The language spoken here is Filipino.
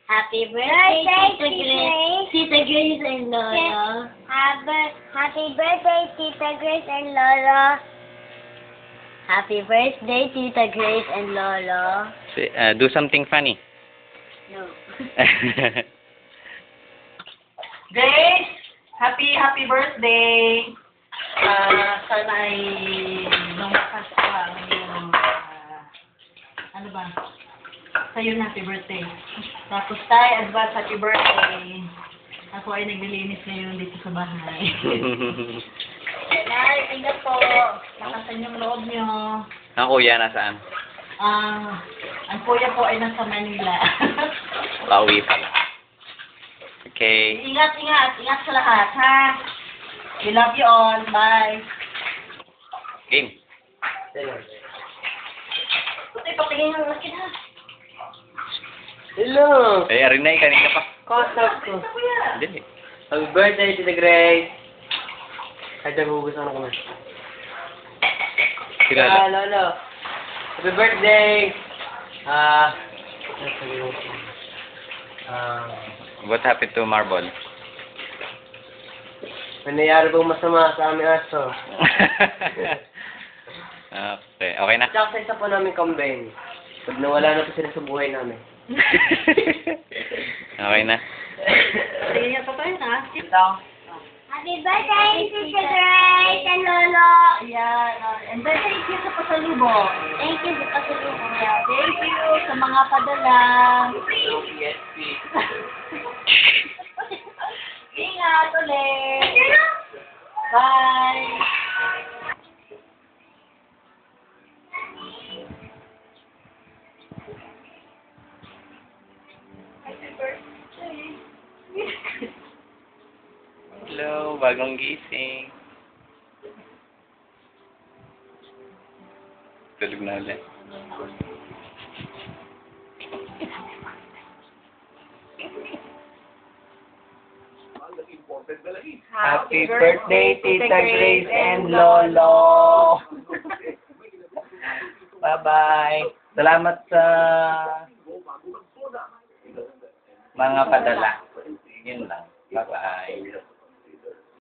Happy birthday, Tita Grace. Tita Grace and Lolo. Happy birthday, Tita Grace and Lolo. Happy birthday, Tita Grace and Lolo. Do something funny. No. Grace, happy birthday. Sana ay lumakas pa yung ano ba? Sa'yo na happy birthday. Tapos tayo, advance happy birthday. Ako ay naglilinis ngayon dito sa bahay. Nay, ingat po. Lakasan yung loob nyo. Ang kuya, nasaan? Ang kuya po ay nasa Manila. Pauwi pala. Okay. Ingat sa lahat, ha? We love you all. Bye. Game. Puti, patingin yung laki na. Hello! Arinay, kanina pa. Kausap ko. Hindi. Happy birthday, Tita Grace! Kahit nagugusto ko na kumain. Kilala. Lolo. Happy birthday! What happened to Marble? May nangyari pong masama sa aming aso. Okay. Okay na? Tsaka sa isa po namin kambing. Pag nawala na po sila sa buhay namin. Okay na? Sige nga pa tayo, ha? Ito. Happy birthday, Tita Grace and Lolo. Ayan. And then, thank you sa pasalubong. Thank you sa pasalubong. Thank you sa mga padala. Ingat ulit. Bye. Hello, bagong gising. Tulog na ulit. Happy birthday, Tita Grace and Lolo! Bye-bye! Salamat sa mga padala. Yun lang. Bye-bye.